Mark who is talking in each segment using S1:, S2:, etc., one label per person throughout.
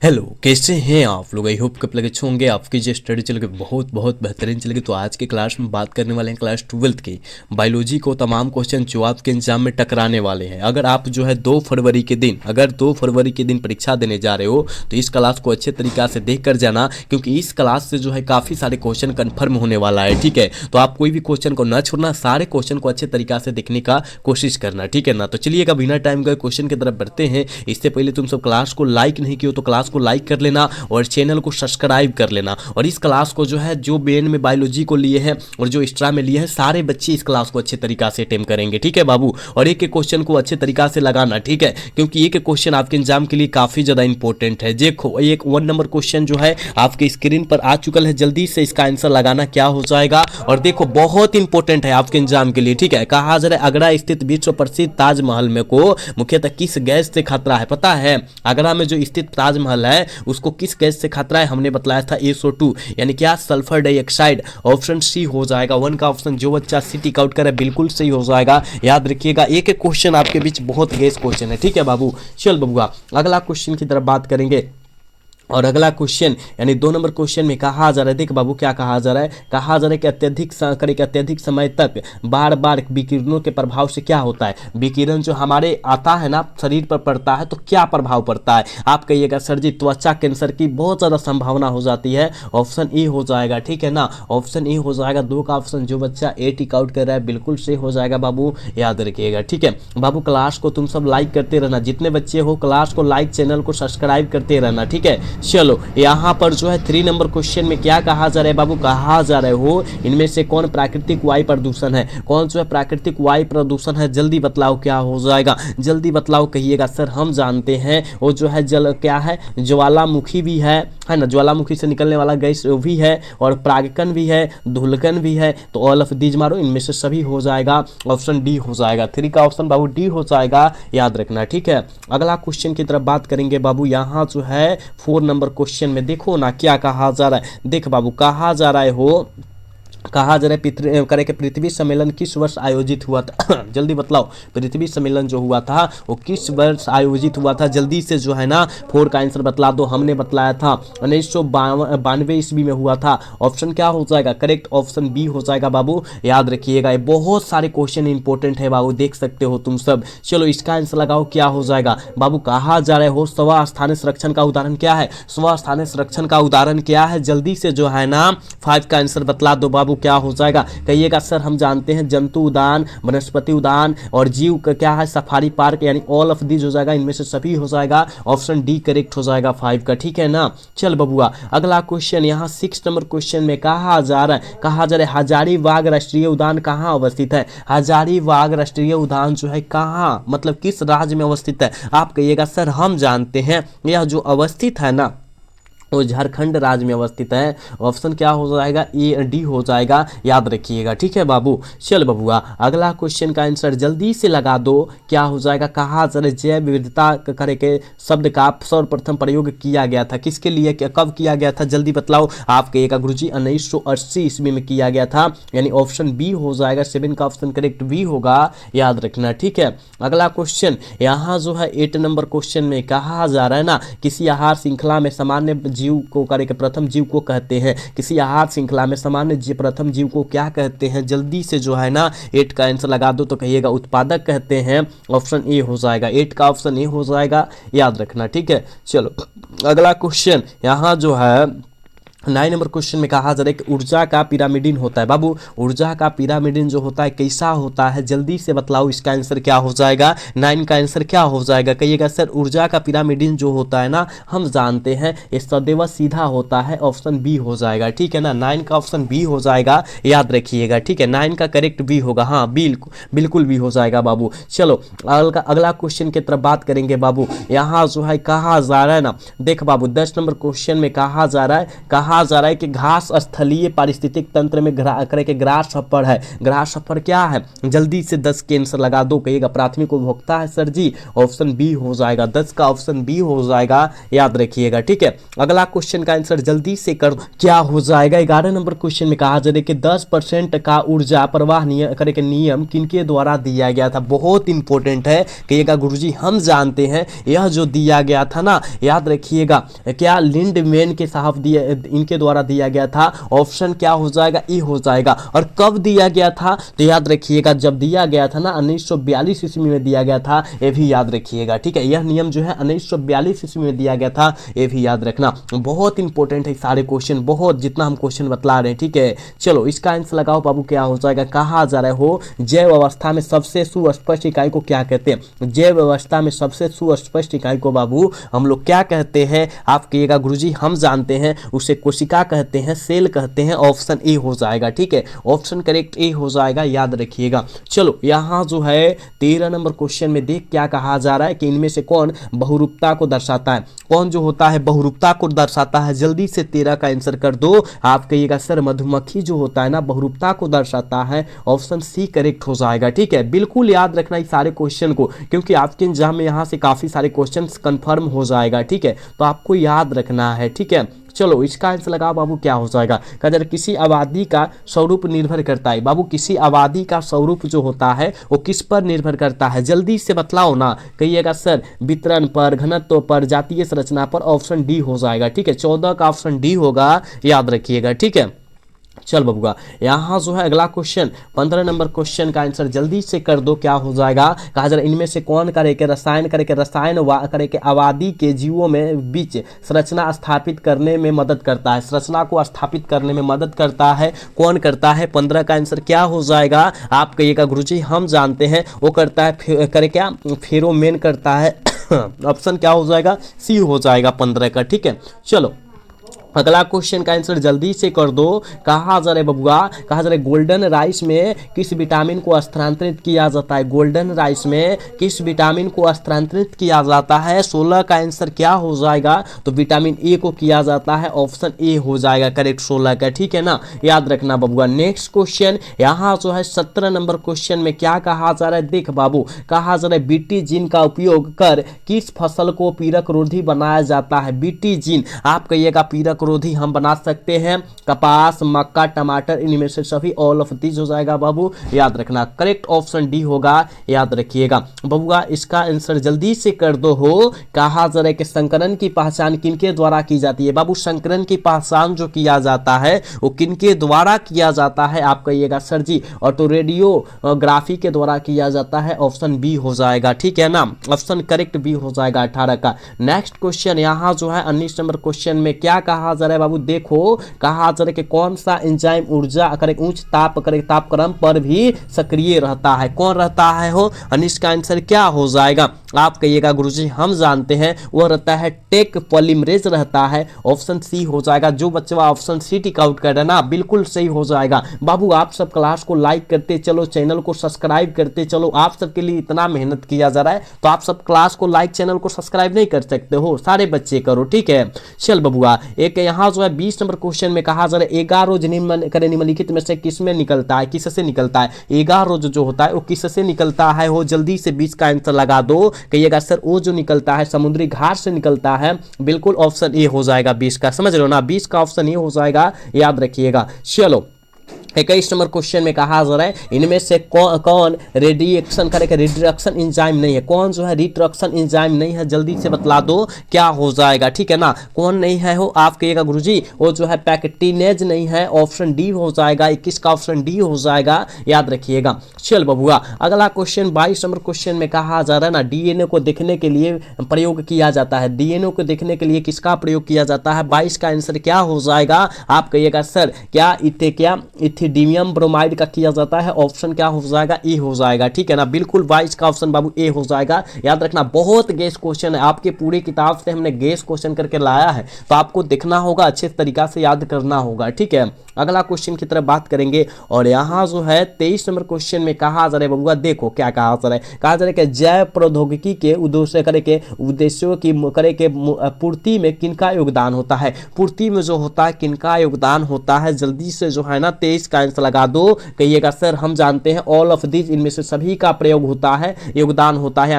S1: Hello, कैसे हैं आप लोग। आई होप कब लगे अच्छे होंगे। आपकी जो स्टडी चलेगी बहुत बहुत बेहतरीन चलेगी। तो आज के क्लास में बात करने वाले हैं क्लास 12 की बायोलॉजी को तमाम क्वेश्चन जो आपके एग्जाम में टकराने वाले हैं। अगर आप जो है 2 फरवरी के दिन परीक्षा देने जा रहे हो तो इस क्लास को अच्छे तरीक़ा से देख कर जाना, क्योंकि इस क्लास से जो है काफ़ी सारे क्वेश्चन कन्फर्म होने वाला है। ठीक है, तो आप कोई भी क्वेश्चन को न छोड़ना, सारे क्वेश्चन को अच्छे तरीक़ा से देखने का कोशिश करना। ठीक है ना। तो चलिएगा बिना टाइम का क्वेश्चन की तरफ बढ़ते हैं। इससे पहले तुम सब क्लास को लाइक नहीं किया हो तो क्लास को लाइक कर लेना और चैनल को सब्सक्राइब कर लेना। और इस क्लास को जो है जो मेन में बायोलॉजी को लिए हैं और जो एक्स्ट्रा में लिए हैं, सारे बच्चे इस क्लास को अच्छे तरीका से अटेम्प्ट करेंगे। ठीक है बाबू, और एक एक क्वेश्चन को अच्छे तरीका से लगाना। ठीक है, क्योंकि एक एक क्वेश्चन आपके एग्जाम के लिए काफी ज्यादा इंपॉर्टेंट है। देखो, एक 1 नंबर क्वेश्चन जो है आपके स्क्रीन पर आ चुका है, जल्दी से इसका आंसर लगाना क्या हो जाएगा। और देखो, बहुत इंपॉर्टेंट है आपके एग्जाम के लिए। ठीक है, कहा जा रहा है आगरा स्थित विश्व प्रसिद्ध ताजमहल में को मुख्यतः किस गैस से खतरा है। पता है, आगरा में जो स्थित ताजमहल है उसको किस गैस से खतरा है, हमने बताया था SO2 यानी क्या, सल्फर डाइऑक्साइड। ऑप्शन सी हो जाएगा। 1 का ऑप्शन जो बच्चा सी टिक आउट करे बिल्कुल सही हो जाएगा। याद रखिएगा, एक एक क्वेश्चन आपके बीच बहुत गैस क्वेश्चन है। ठीक है बाबू, चल बबुआ अगला क्वेश्चन की तरफ बात करेंगे। और अगला क्वेश्चन यानी 2 नंबर क्वेश्चन में कहा जा रहा है, देख बाबू क्या कहा जा रहा है। कहा जा रहा है कि अत्यधिक समय तक बार बार विकिरणों के प्रभाव से क्या होता है। विकिरण जो हमारे आता है ना, शरीर पर पड़ता है तो क्या प्रभाव पड़ता है। आप कहिएगा सर जी त्वचा कैंसर की बहुत ज़्यादा संभावना हो जाती है। ऑप्शन ए हो जाएगा। ठीक है ना, ऑप्शन ए हो जाएगा। 2 का ऑप्शन जो बच्चा ए टिक आउट कर रहा है बिल्कुल सही हो जाएगा बाबू, याद रखिएगा। ठीक है बाबू, क्लास को तुम सब लाइक करते रहना, जितने बच्चे हो क्लास को लाइक, चैनल को सब्सक्राइब करते रहना। ठीक है, चलो यहाँ पर जो है 3 नंबर क्वेश्चन में क्या कहा जा रहा है बाबू, कहा जा रहा है हो इनमें से कौन प्राकृतिक वायु प्रदूषण है। कौन जो है प्राकृतिक वायु प्रदूषण है, जल्दी बतलाओ क्या हो जाएगा। जल्दी बतलाओ, कहिएगा सर हम जानते हैं वो जो है जल क्या है, ज्वालामुखी भी है ना, ज्वालामुखी से निकलने वाला गैस भी है, और प्रागकण भी है, धूलकण भी है। तो ऑल ऑफ दीज मारो, इनमें से सभी हो जाएगा। ऑप्शन डी हो जाएगा। 3 का ऑप्शन बाबू डी हो जाएगा, याद रखना। ठीक है, अगला क्वेश्चन की तरफ बात करेंगे बाबू। यहाँ जो है 4 नंबर क्वेश्चन में देखो ना क्या कहा जा रहा है। देख बाबू, कहा जा रहा है हो, कहा जा रहा है कि पृथ्वी सम्मेलन किस वर्ष आयोजित हुआ था। जल्दी बतलाओ, पृथ्वी सम्मेलन जो हुआ था वो किस वर्ष आयोजित हुआ था। जल्दी से जो है ना 4 का आंसर बतला दो। हमने बतलाया था 1992 ईस्वी में हुआ था। ऑप्शन क्या हो जाएगा, करेक्ट ऑप्शन बी हो जाएगा बाबू, याद रखिएगा। ये बहुत सारे क्वेश्चन इंपॉर्टेंट है बाबू, देख सकते हो तुम सब। चलो इसका आंसर लगाओ क्या हो जाएगा बाबू। कहा जा रहा है हो स्व स्थानीय संरक्षण का उदाहरण क्या है। स्व स्थानीय संरक्षण का उदाहरण क्या है, जल्दी से जो है ना 5 का आंसर बतला दो बाबू, क्या हो जाएगा। कहिएगा सर हम जानते हैं जंतु उद्यान, वनस्पति उद्यान और जीव का क्या है, सफारी पार्क, यानी ऑल ऑफ दीज हो जाएगा। इनमें से सभी हो जाएगा। ऑप्शन डी करेक्ट हो जाएगा 5 का। ठीक है ना, चल बबुआ अगला क्वेश्चन यहाँ 6 नंबर क्वेश्चन में कहा जा रहा है, हजारीबाग राष्ट्रीय उद्यान कहाँ अवस्थित है। हजारीबाग राष्ट्रीय उद्यान जो है कहाँ, मतलब किस राज्य में अवस्थित है। आप कहिएगा सर हम जानते हैं यह जो अवस्थित है ना वो झारखंड राज्य में अवस्थित है। ऑप्शन क्या हो जाएगा, ए डी हो जाएगा, याद रखिएगा। ठीक है बाबू, चल बबुआ अगला क्वेश्चन का आंसर जल्दी से लगा दो, क्या हो जाएगा। कहा जरा जैव विविधता करे के शब्द का सर्वप्रथम प्रयोग किया गया था, किसके लिए, कब किया गया था, जल्दी बतलाओ। आप कहिएगा गुरुजी 1980 ईस्वी में किया गया था, यानी ऑप्शन बी हो जाएगा। 7 का ऑप्शन करेक्ट बी होगा, याद रखना। ठीक है, अगला क्वेश्चन यहाँ जो है 8 नंबर क्वेश्चन में कहा जा रहा है ना, किसी आहार श्रृंखला में सामान्य जीव को करे के प्रथम जीव को कहते हैं। किसी आहार श्रृंखला में सामान्य प्रथम जीव को क्या कहते हैं, जल्दी से जो है ना 8 का आंसर लगा दो। तो कहिएगा उत्पादक कहते हैं। ऑप्शन ए हो जाएगा। 8 का ऑप्शन ए हो जाएगा, याद रखना। ठीक है, चलो अगला क्वेश्चन यहाँ जो है 9 नंबर क्वेश्चन में कहा जा रहा है कि ऊर्जा का पिरामिडिन होता है। बाबू ऊर्जा का पिरामिडिन जो होता है कैसा होता है, जल्दी से बतलाओ इसका आंसर क्या हो जाएगा। 9 का आंसर क्या हो जाएगा, कहिएगा सर ऊर्जा का पिरामिडिन जो होता है ना हम जानते हैं ये सदैव सीधा होता है। ऑप्शन बी हो जाएगा। ठीक है ना, 9 का ऑप्शन बी हो जाएगा, याद रखिएगा। ठीक है, 9 का करेक्ट बी होगा। हाँ बिल्कुल भी हो जाएगा बाबू। चलो अगला क्वेश्चन की तरफ बात करेंगे बाबू। यहाँ जो है कहा जा रहा है ना, देख बाबू 10 नंबर क्वेश्चन में कहा जा रहा है, कहा कहा जा रहा है कि घास स्थलीय पारिस्थितिक तंत्र में ग्रास हॉपर है। ग्रास हॉपर क्या है, जल्दी से 10 के आंसर लगा दो। कहिएगा प्राथमिक उपभोक्ता है सर जी, ऑप्शन बी हो जाएगा, 10 का ऑप्शन बी हो जाएगा, याद रखिएगा। ठीक है, अगला क्वेश्चन का आंसर जल्दी से कर दो, क्या हो जाएगा। 11 नंबर क्वेश्चन में कहा जा रहा है कि 10% का ऊर्जा प्रवाह नियम किनके द्वारा दिया गया था। बहुत इंपॉर्टेंट है, कहिएगा गुरुजी हम जानते हैं, यह जो दिया गया था ना, याद रखिएगा, क्या लिंडमैन के साहब दिया, इनके द्वारा दिया गया था। ऑप्शन क्या हो जाएगा, ई हो जाएगा। और कब दिया गया था, तो याद रखिएगा जब दिया गया था ना 1942 ईस्वी में दिया गया था, ये भी याद रखिएगा। ठीक है, यह नियम जो है 1942 ईस्वी में दिया गया था, ये भी याद रखना। बहुत इंपॉर्टेंट है सारे क्वेश्चन, बहुत जितना हम क्वेश्चन बतला रहे हैं। ठीक है, चलो इसका आंसर लगाओ बाबू, क्या हो जाएगा। कहा जा रहा हो जैव अवस्था में सबसे सुस्पष्ट इकाई को क्या कहते हैं। जैव अवस्था में सबसे सुस्पष्ट इकाई को बाबू हम लोग क्या कहते हैं, आप कहिएगा गुरुजी हम जानते हैं, उसे कोशिका कहते हैं, सेल कहते हैं। ऑप्शन ए हो जाएगा। ठीक है, ऑप्शन करेक्ट ए हो जाएगा, याद रखिएगा। चलो यहाँ जो है 13 नंबर क्वेश्चन में देख क्या कहा जा रहा है कि इनमें से कौन बहुरूपता को दर्शाता है। कौन जो होता है बहुरूपता को दर्शाता है, जल्दी से 13 का आंसर कर दो। आप कहिएगा सर मधुमक्खी जो होता है ना बहुरूपता को दर्शाता है, ऑप्शन सी करेक्ट हो जाएगा। ठीक है, बिल्कुल याद रखना इस सारे क्वेश्चन को, क्योंकि आपके एग्जाम में यहाँ से काफी सारे क्वेश्चन कंफर्म हो जाएगा। ठीक है, तो आपको याद रखना है। ठीक है, चलो इसका आंसर लगाओ बाबू, क्या हो जाएगा। कदर किसी आबादी का स्वरूप निर्भर करता है। बाबू किसी आबादी का स्वरूप जो होता है वो किस पर निर्भर करता है, जल्दी से बतलाओ ना। कहिएगा सर वितरण पर, घनत्व पर, जातीय संरचना पर। ऑप्शन डी हो जाएगा। ठीक है, 14 का ऑप्शन डी होगा, याद रखिएगा। ठीक है, चल बबुआ यहाँ जो है अगला क्वेश्चन 15 नंबर क्वेश्चन का आंसर जल्दी से कर दो, क्या हो जाएगा। कहा जा रहा है इनमें से कौन करे के रसायन करे के आबादी के जीवों में बीच संरचना स्थापित करने में मदद करता है। संरचना को स्थापित करने में मदद करता है, कौन करता है। 15 का आंसर क्या हो जाएगा, आप कहिएगा गुरुजी हम जानते हैं, वो करता है करे क्या, फेरोमेन करता है। ऑप्शन क्या हो जाएगा, सी हो जाएगा 15 का। ठीक है, चलो अगला क्वेश्चन का आंसर जल्दी से कर दो। कहा जा रहा है बबुआ, कहा जा रहा है गोल्डन राइस में किस विटामिन को स्थानांतरित किया जाता है। गोल्डन राइस में किस विटामिन को स्थानांतरित किया जाता है। 16 का आंसर क्या हो जाएगा, तो विटामिन ए को किया जाता है, ऑप्शन ए हो जाएगा करेक्ट 16 का। ठीक है ना, याद रखना बबुआ। नेक्स्ट क्वेश्चन यहाँ जो है 17 नंबर क्वेश्चन में क्या कहा जा रहा है, देख बाबू, कहा जा रहा है बीटी जीन का उपयोग कर किस फसल को पीरक रोधी बनाया जाता है। बीटी जीन, आप कहिएगा पीरक रोधी हम बना सकते हैं, कपास, मक्का, टमाटर, इनमें से सभी, ऑल ऑफ दीज हो जाएगा बाबू, याद रखना। करेक्ट ऑप्शन डी होगा, याद रखिएगा बबुआ। इसका आंसर जल्दी से कर दो हो। कहा जा रहा है कि संकरण की पहचान किनके द्वारा की जाती है। बाबू संकरण की पहचान जो किया जाता है वो किनके द्वारा किया जाता है, आप कहिएगा सर जी और तो रेडियोग्राफी के द्वारा किया जाता है, ऑप्शन बी हो जाएगा। ठीक है ना, ऑप्शन करेक्ट बी हो जाएगा 18 का। नेक्स्ट क्वेश्चन यहाँ जो है 19 नंबर क्वेश्चन में क्या कहा जा रहा है बाबू, देखो कहा जा रहा है कि कौन सा एंजाइम ऊर्जा उच्च तापक्रम पर भी सक्रिय रहता है। कौन रहता है हो, अनिश का आंसर क्या हो जाएगा, आप कहिएगा गुरुजी हम जानते हैं, वह रहता है टेक पॉलीमरेज रहता है, ऑप्शन सी हो जाएगा। जो बच्चा ऑप्शन सी टिक आउट कर रहा है ना, बिल्कुल सही हो जाएगा। बाबू आप सब क्लास को लाइक करते चलो, चैनल को सब्सक्राइब करते चलो, आप सबके लिए इतना मेहनत किया जा रहा है, तो आप सब क्लास को लाइक, चैनल को सब्सक्राइब नहीं कर सकते हो, सारे बच्चे करो। ठीक है, चल बबुआ एक यहाँ जो है 20 नंबर क्वेश्चन में कहा जा रहा है 11 निम्नलिखित में से किसमें निकलता है, किससे निकलता है। 11 जो होता है वो किससे निकलता है हो, जल्दी से 20 का आंसर लगा दो। कहिएगा सर वो जो निकलता है समुद्री घाट से निकलता है, बिल्कुल ऑप्शन ए हो जाएगा 20 का, समझ रहे हो ना, 20 का ऑप्शन ए हो जाएगा, याद रखिएगा। चलो 21 नंबर क्वेश्चन में कहा जा रहा है इनमें से कौन रेडिएक्शन करेगा, रिडक्शन एंजाइम नहीं है। कौन जो है रिडक्शन एंजाइम नहीं है, जल्दी से बतला दो क्या हो जाएगा। ठीक है ना, कौन नहीं है हो, आप कहिएगा गुरुजी वो जो है पैक्टिनेज नहीं है, ऑप्शन डी हो जाएगा। 21 का ऑप्शन डी हो जाएगा, याद रखिएगा। चल बबुआ अगला क्वेश्चन 22 नंबर क्वेश्चन में कहा जा रहा है ना डीएनए को देखने के लिए प्रयोग किया जाता है। डीएनए को देखने के लिए किसका प्रयोग किया जाता है, 22 का आंसर क्या हो जाएगा, आप कहिएगा सर क्या इथिडीमियम ब्रोमाइड का किया जाता है, ऑप्शन क्या हो जाएगा, ए हो जाएगा। ठीक है ना, बिल्कुल 22 का ऑप्शन बाबू ए हो जाएगा, याद रखना। बहुत गेस क्वेश्चन है, आपके पूरी किताब से हमने गेस क्वेश्चन करके लाया है, तो आपको देखना होगा, अच्छे तरीका से याद करना होगा। ठीक है, अगला क्वेश्चन की तरफ बात करेंगे और यहाँ जो है 23 नंबर क्वेश्चन में कहा जा रहा है बबुआ, देखो क्या कहा जा रहा है। कहा जा रहा है कि जैव प्रौद्योगिकी के उद्देश्यों की पूर्ति में किनका योगदान होता है। पूर्ति में जो होता है किनका योगदान होता है, जल्दी से जो है ना 23 का आंसर लगा दो। कहिएगा सर हम जानते हैं ऑल ऑफ दिस, इनमें से सभी का प्रयोग होता है, योगदान होता है।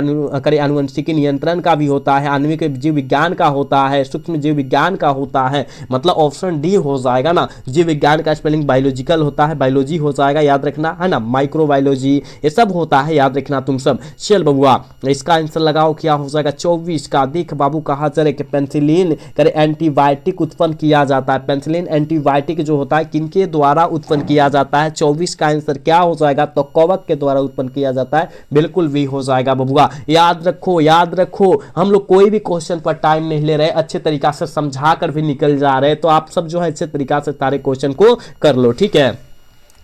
S1: अनुवंशिकी नियंत्रण का भी होता है, आणविक जीव विज्ञान का होता है, सूक्ष्म जीव विज्ञान का होता है, मतलब ऑप्शन डी हो जाएगा ना। जीव विज्ञान का स्पेलिंग बायोलॉजिकल होता है, बायोलॉजी हो जाएगा, याद रखना है ना। माइक्रोबायोलॉजी ये सब होता है, याद रखना तुम सब। चल बबुआ इसका आंसर लगाओ, क्या हो जाएगा 24 का। देख बाबू कहा जा रहा है कि पेनिसिलिन करे एंटीबायोटिक उत्पन्न किया जाता है। पेनिसिलिन एंटीबायोटिक जो होता है किनके द्वारा उत्पन्न किया जाता है। 24 का आंसर क्या हो जाएगा, तो कवक के द्वारा उत्पन्न किया जाता है, बिल्कुल भी हो जाएगा बबुआ। याद रखो याद रखो, हम लोग कोई भी क्वेश्चन पर टाइम नहीं ले रहे, अच्छे तरीका से समझा कर भी निकल जा रहे हैं, तो आप सब जो है अच्छे तरीका से सारे क्वेश्चन को कर लो, ठीक है।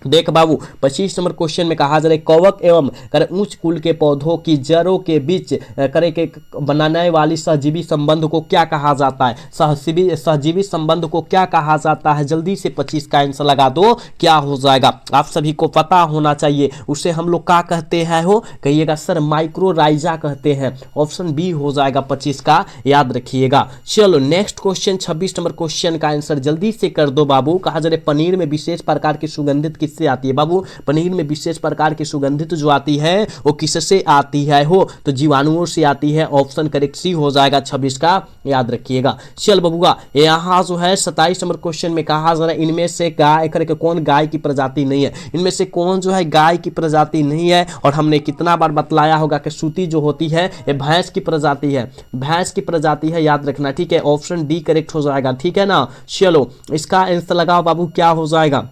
S1: देख बाबू 25 नंबर क्वेश्चन में कहा जा रहा है कवक एवं उच्च कुल के पौधों की जड़ों के बीच के बनाने वाली सहजीवी संबंध को क्या कहा जाता है। सहजीवी संबंध को क्या कहा जाता है, जल्दी से 25 का आंसर लगा दो, क्या हो जाएगा। आप सभी को पता होना चाहिए, उसे हम लोग क्या कहते हैं, हो कहिएगा सर माइक्रोराइजा कहते हैं। ऑप्शन बी हो जाएगा 25 का, याद रखिएगा। चलो नेक्स्ट क्वेश्चन 26 नंबर क्वेश्चन का आंसर जल्दी से कर दो बाबू। कहा जा रहा है पनीर में विशेष प्रकार की सुगंधित किससे आती है बाबू। पनीर में विशेष प्रकार की सुगंधित जो आती है वो किससे आती है, हो तो जीवाणुओं से आती है। ऑप्शन करेक्ट सी हो जाएगा 26 का, याद रखिएगा। चल बबुआ यहाँ जो है 27 नंबर क्वेश्चन में कहा जा रहा है इनमें से गाय करके कौन गाय की प्रजाति नहीं है। इनमें से कौन जो है गाय की प्रजाति नहीं है, और हमने कितना बार बतलाया होगा कि सूती जो होती है ये भैंस की प्रजाति है, भैंस की प्रजाति है, याद रखना, ठीक है। ऑप्शन डी करेक्ट हो जाएगा, ठीक है ना। चलो इसका आंसर लगाओ बाबू, क्या हो जाएगा।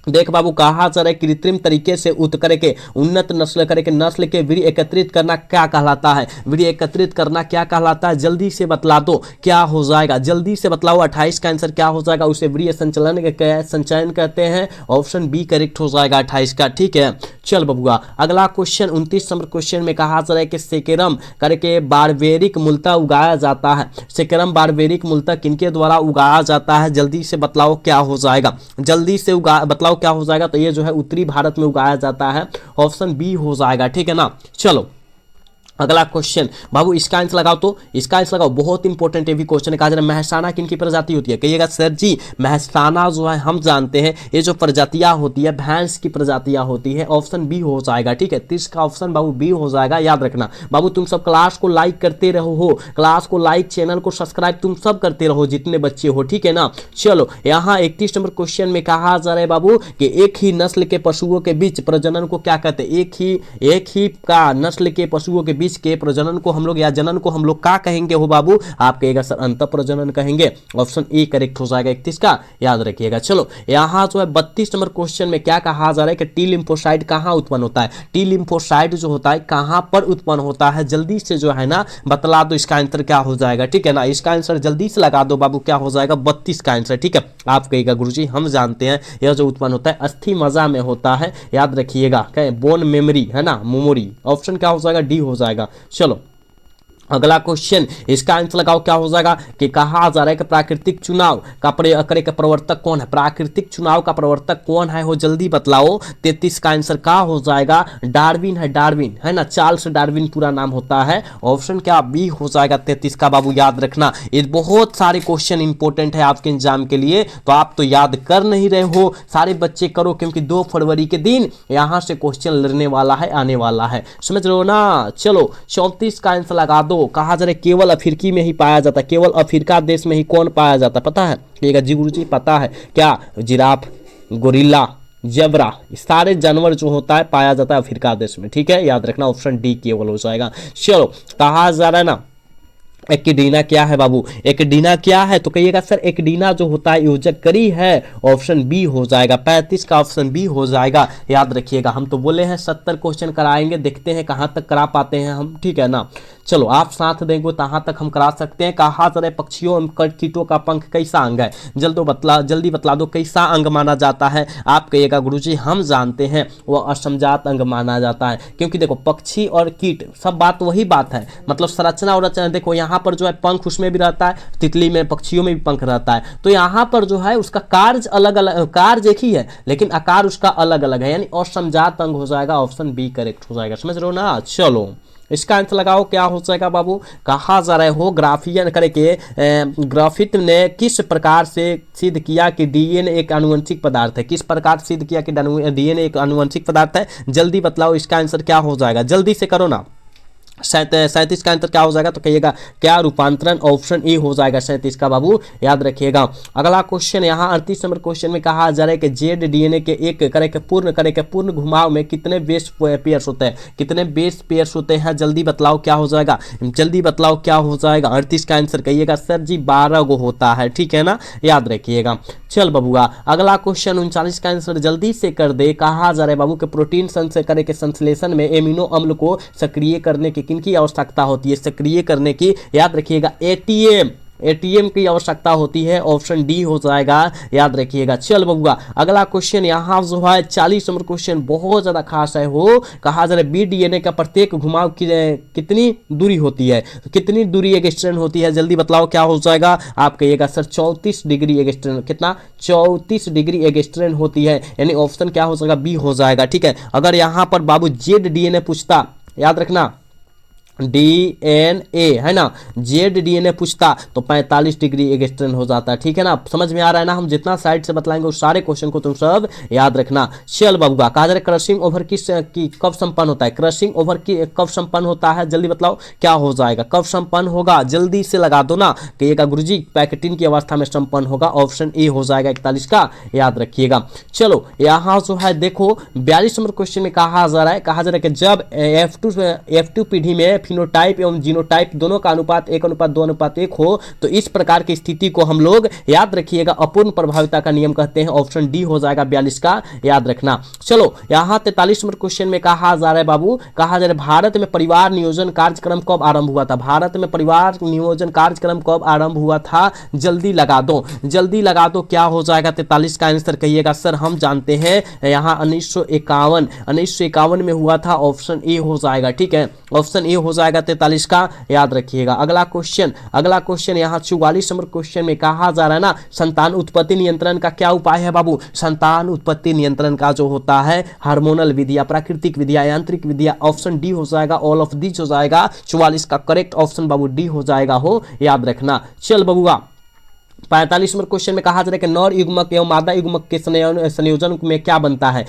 S1: देख बाबू कहा जा रहा है कृत्रिम तरीके से करके उन्नत नस्ल करके नस्ल के वीर्य एकत्रित करना क्या कहलाता है। वीर्य एकत्रित करना क्या कहलाता है, जल्दी से बतला दो, क्या हो जाएगा, जल्दी से बतलाओ। 28 का आंसर क्या हो जाएगा, उसे वीर्य संचयन कहते हैं। ऑप्शन बी करेक्ट हो जाएगा 28 का, ठीक है। चल बबुआ अगला क्वेश्चन 29 नंबर क्वेश्चन में कहा जा रहा है कि सेकेरम करके बारबेरिक मूलतः उगाया जाता है। सेकेरम बारबेरिक मूलतः किनके द्वारा उगाया जाता है, जल्दी से बतलाओ, क्या हो जाएगा, जल्दी से बतलाओ क्या हो जाएगा। तो ये जो है उत्तरी भारत में उगाया जाता है। ऑप्शन बी हो जाएगा, ठीक है ना। चलो अगला क्वेश्चन बाबू इसका आंसर लगाओ, तो इसका आंसर लगाओ, बहुत इंपॉर्टेंट है भी क्वेश्चन है। कहा जा रहा है महसाना किनकी प्रजाति होती है। कहिएगा सर जी महसाना जो है हम जानते हैं ये जो प्रजातियां होती है भैंस की प्रजातियां होती है। ऑप्शन बी हो जाएगा, ठीक है। 30 का ऑप्शन बाबू बी हो जाएगा, याद रखना। बाबू तुम सब क्लास को लाइक करते रहो, हो क्लास को लाइक, चैनल को सब्सक्राइब तुम सब करते रहो जितने बच्चे हो, ठीक है ना। चलो यहाँ 31 नंबर क्वेश्चन में कहा जा रहा है बाबू कि एक ही नस्ल के पशुओं के बीच प्रजनन को क्या कहते हैं। एक ही का नस्ल के पशुओं के बीच के प्रजनन को हम लोग या जनन को हम लोग क्या कहेंगे हो बाबू, आप कहेगा सर अंतः प्रजनन कहेंगे। ऑप्शन ए करेक्ट हो जाएगा 31 का, याद रखिएगा। चलो यहाँ जो है 32 नंबर क्वेश्चन में क्या कहा जा रहा है कि टी लिम्फोसाइट कहाँ उत्पन्न होता है। टी लिम्फोसाइट जो होता है कहाँ पर उत्पन्न होता है, जल्दी से जो है ना बतला दो, इसका आंसर क्या हो जाएगा, ठीक है ना। इसका आंसर जल्दी से लगा दो बाबू, क्या हो जाएगा 32 का आंसर, ठीक है। आप कहेगा गुरुजी हम जानते हैं यह जो उत्पन्न होता है अस्थि मज्जा में होता है, याद रखिएगा, बोन मेमोरी है ना, मेमोरी। ऑप्शन क्या हो जाएगा, डी हो जाएगा। चलो अगला क्वेश्चन इसका आंसर लगाओ, क्या हो जाएगा कि कहा जा रहा है कि प्राकृतिक चुनाव का प्रवर्तक कौन है। प्राकृतिक चुनाव का प्रवर्तक कौन है, हो जल्दी बतलाओ। 33 का आंसर क्या हो जाएगा, डार्विन है, डार्विन है ना, चार्ल्स डार्विन पूरा नाम होता है। ऑप्शन क्या बी हो जाएगा 33 का बाबू, याद रखना। ये बहुत सारे क्वेश्चन इंपॉर्टेंट है आपके एग्जाम के लिए, तो आप तो याद कर नहीं रहे हो, सारे बच्चे करो, क्योंकि 2 फरवरी के दिन यहाँ से क्वेश्चन लड़ने वाला है, आने वाला है, समझ रहे हो ना। चलो 34 का आंसर लगा दो। कहा जा रहा है केवल अफ्रीकी में ही पाया जाता है, केवल अफ्रीका देश में ही कौन पाया जाता है, पता है। कहिएगा जी गुरुजी पता है, क्या जिराफ, गोरिल्ला, जेब्रा, सारे जानवर जो होता है पाया जाता है अफ्रीका देश में, ठीक है, याद रखना। ऑप्शन डी केवल हो जाएगा। चलो कहा जा रहा है ना एक्टिना क्या है बाबू, एक्टिना क्या है, तो कहिएगा सर एक्टिना जो होता है योजक करी है। ऑप्शन बी हो जाएगा, 35 का ऑप्शन बी हो जाएगा, याद रखिएगा। हम तो बोले हैं 70 क्वेश्चन कराएंगे, देखते हैं कहाँ तक करा पाते हैं हम, ठीक है ना। चलो आप साथ देंगे तहाँ तक हम करा सकते हैं। कहा जा रहा है पक्षियों एवं कीटों का पंख कैसा अंग है, जल्दी बतला दो, कैसा अंग माना जाता है। आप कहिएगा गुरुजी हम जानते हैं वह असमजात अंग माना जाता है, क्योंकि देखो पक्षी और कीट सब बात वही बात है, मतलब संरचना और रचना। देखो यहाँ यहाँ पर जो है पंख उसमें भी रहता है, तितली में पक्षियों में भी पंख रहता है। तो यहाँ पर जो है उसका कार्य अलग अलग, कार्य एक ही है लेकिन आकार उसका अलग अलग है, यानी असमजात अंग हो जाएगा, ऑप्शन बी करेक्ट हो जाएगा। समझ रहे हो ना। चलो इसका आंसर लगाओ, क्या हो जाएगा बाबू। कहा जा रहा हो ग्राफियन करके ग्राफित ने किस प्रकार से सिद्ध किया कि डीएनए एक आनुवंशिक पदार्थ है। किस प्रकार सिद्ध किया कि डीएनए एक आनुवंशिक पदार्थ है, जल्दी बतलाओ इसका आंसर क्या हो जाएगा, जल्दी से करो ना। 37 का आंसर क्या हो जाएगा, तो कहिएगा क्या रूपांतरण, ऑप्शन ए हो जाएगा 37 का बाबू, याद रखिएगा। अगला क्वेश्चन यहाँ 38 नंबर क्वेश्चन में कहा जा रहा है कि जेड डीएनए के एक पूर्ण घुमाव में कितने बेस पेयर्स होते हैं, कितने बेस पेयर्स होते हैं, जल्दी बतलाओ क्या हो जाएगा, जल्दी बतलाओ क्या हो जाएगा। 38 का आंसर कहिएगा सर जी 12 गो होता है, ठीक है ना, याद रखिएगा। चल बबुआ अगला क्वेश्चन 39 का आंसर जल्दी से कर दे। कहा जा रहा है बाबू के प्रोटीन के संश्लेषण में एमिनो अम्ल को सक्रिय करने की किनकी आवश्यकता होती है, सक्रिय करने की, याद रखिएगा एटीएम की आवश्यकता होती है, ऑप्शन डी हो जाएगा, याद रखिएगा। चल बबुआ अगला क्वेश्चन यहाँ जो है 40 नंबर क्वेश्चन बहुत ज्यादा खास है हो। कहा जा रहा है बी डीएनए का प्रत्येक घुमाव की कितनी दूरी होती है, तो कितनी दूरी एक्सटेंड होती है, जल्दी बतलाओ क्या हो जाएगा। आप कहिएगा सर 34 डिग्री एक्सटेंड, कितना 34 डिग्री एक्सटेंड होती है, यानी ऑप्शन क्या हो जाएगा, बी हो जाएगा, ठीक है। अगर यहाँ पर बाबू जेड डीएनए पूछता, याद रखना डीएनए है ना, जेड डीएनए पूछता तो 45 डिग्री एक्सटेंड हो जाता है, ठीक है ना। समझ में आ रहा है ना, हम जितना साइड से बतलाएंगे उस सारे क्वेश्चन को तुम सब याद रखना। चल बबुआ कहा जा रहा है क्रशिंग ओवर की कब संपन्न होता है, क्रशिंग ओवर की कब संपन्न होता है, जल्दी बतलाओ क्या हो जाएगा, कब संपन्न होगा, जल्दी से लगा दो ना। कहिएगा गुरुजी पैकेटिंग की अवस्था में संपन्न होगा, ऑप्शन ए हो जाएगा 41 का, याद रखिएगा। चलो यहाँ जो है देखो 42 नंबर क्वेश्चन में कहा जा रहा है कि जब F2 पीढ़ी में फिनोटाइप एवं जीनोटाइप दोनों का अनुपात 1:2:1 हो तो इस प्रकार की स्थिति को हम लोग, याद रखिएगा, अपूर्ण प्रभाविता का नियम कहते हैं, ऑप्शन डी हो जाएगा 42 का, याद रखना। चलो यहाँ 43 नंबर क्वेश्चन में कहा जा रहा है बाबू, कहा जा रहा है भारत में परिवार नियोजन कार्यक्रम कब आरंभ हुआ था, भारत में परिवार नियोजन कार्यक्रम कब आरंभ हुआ था, जल्दी लगा दो क्या हो जाएगा। 43 का आंसर कहिएगा सर हम जानते हैं यहाँ 1951 में हुआ था, ऑप्शन ए हो जाएगा, ठीक है, ऑप्शन ए हो जाएगा 43 का, याद रखिएगा। अगला क्वेश्चन यहाँ 44 नंबर क्वेश्चन में कहा जा रहा है ना संतान उत्पत्ति नियंत्रण का क्या उपाय है बाबू। संतान उत्पत्ति नियंत्रण का जो होता है हार्मोनल विधिया, प्राकृतिक विधिया, यांत्रिक विधिया, ऑप्शन डी हो जाएगा, ऑल ऑफ दिस हो जाएगा। 44 का करेक्ट ऑप्शन बाबू डी हो जाएगा, हो याद रखना। चल बबुआ 45 नंबर क्वेश्चन में कहा जा रहा है कि नर युग्मक एवं मादा युग्मक के संयोजन में क्या बनता है,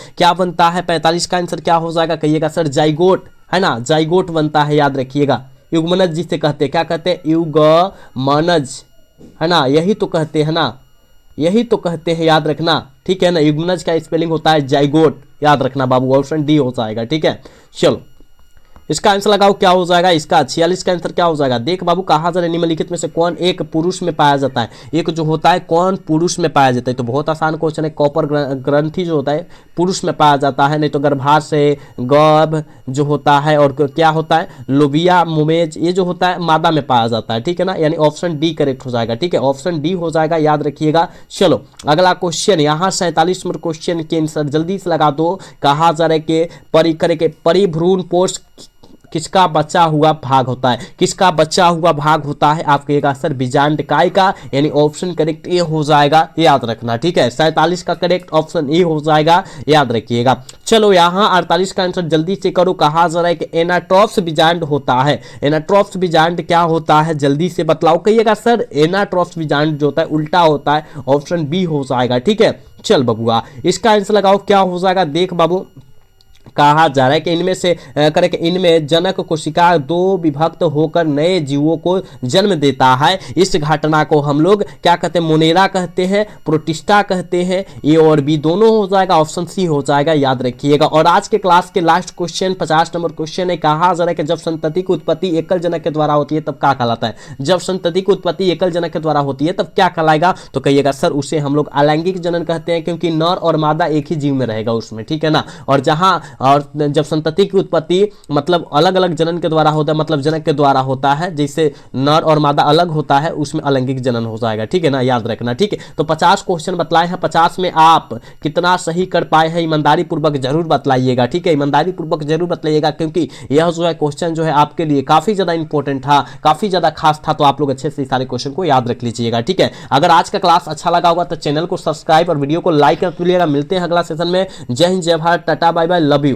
S1: 45 का आंसर क्या हो जाएगा, कहिएगा सर जाइगोट है ना, जाइगोट बनता है, याद रखिएगा। युग्मनज जिसे कहते हैं, क्या कहते हैं, युग्मनज है ना, यही तो कहते हैं ना, यही तो कहते हैं, याद रखना, ठीक है ना। युग्मनज का स्पेलिंग होता है जाइगोट, याद रखना बाबू, ऑप्शन डी हो जाएगा, ठीक है। चलो इसका आंसर लगाओ क्या हो जाएगा, इसका 46 का आंसर क्या हो जाएगा। देख बाबू कहा जा रहा है निम्नलिखित में से कौन एक पुरुष में पाया जाता है, एक जो होता है कौन पुरुष में पाया जाता है, तो बहुत आसान क्वेश्चन है। कॉपर ग्रंथि जो होता है पुरुष में पाया जाता है, नहीं तो गर्भाशय, गर्भ जो होता है, और क्या होता है लोबिया मोमेज, ये जो होता है मादा में पाया जाता है, ठीक है ना, यानी ऑप्शन डी करेक्ट हो जाएगा, ठीक है, ऑप्शन डी हो जाएगा, याद रखिएगा। चलो अगला क्वेश्चन यहाँ 47 नंबर क्वेश्चन के आंसर जल्दी से लगा दो। कहा जा रहा है कि परिभ्रूण पोष किसका बचा हुआ भाग होता है, किसका बचा हुआ भाग होता है, आप कहिएगा सर बीजांडकाय का, यानी ऑप्शन करेक्ट ए हो जाएगा, याद रखना, ठीक है। 47 का करेक्ट ऑप्शन ए हो जाएगा, याद रखिएगा। चलो यहाँ 48 का आंसर जल्दी से करो। कहा जा रहा है कि एनाट्रोप्स बीजांड होता है, एनाट्रोप्स बीजांड क्या होता है, जल्दी से बतलाओ, कहिएगा सर एनाट्रोप्स बीजांड जो होता है उल्टा होता है, ऑप्शन बी हो जाएगा, ठीक है। चल बबुआ इसका आंसर लगाओ क्या हो जाएगा। देख बाबू कहा जा रहा है कि इनमें जनक कोशिका दो विभक्त होकर नए जीवों को जन्म देता है। इस घटना को हम लोग क्या कहते हैं, मोनेरा कहते हैं, प्रोटिस्टा कहते हैं, ए और बी दोनों हो जाएगा, ऑप्शन सी हो जाएगा, याद रखिएगा। और आज के क्लास के लास्ट क्वेश्चन 50 नंबर क्वेश्चन है। कहा जा रहा है कि जब संतति की उत्पत्ति एकल जनक के द्वारा होती है तब क्या कहलाता है, जब संतति की उत्पत्ति एकल जनक के द्वारा होती है तब क्या कहलाएगा, तो कहिएगा सर उसे हम लोग अलैंगिक जनन कहते हैं, क्योंकि नर और मादा एक ही जीव में रहेगा उसमें, ठीक है ना। और जहां और जब संतति की उत्पत्ति मतलब अलग अलग जनन के द्वारा होता है, मतलब जनक के द्वारा होता है, जैसे नर और मादा अलग होता है, उसमें अलैंगिक जनन हो जाएगा। ठीक है ना, याद रखना। ठीक है, तो 50 क्वेश्चन बतलाए हैं, 50 में आप कितना सही कर पाए हैं ईमानदारी पूर्वक जरूर बतलाइएगा। ठीक है, ईमानदारी पूर्वक जरूर बतलाइएगा, क्योंकि यह जो है क्वेश्चन जो है आपके लिए काफी ज्यादा इंपॉर्टेंट था, काफी ज्यादा खास था, तो आप लोग अच्छे से सारे क्वेश्चन को याद रख लीजिएगा। ठीक है, अगर आज का क्लास अच्छा लगा होगा तो चैनल को सब्सक्राइब और वीडियो को लाइक कर लीजिएगा। मिलते हैं अगला सेशन में। जय हिंद, जय Bharat, tata, bye bye, love you.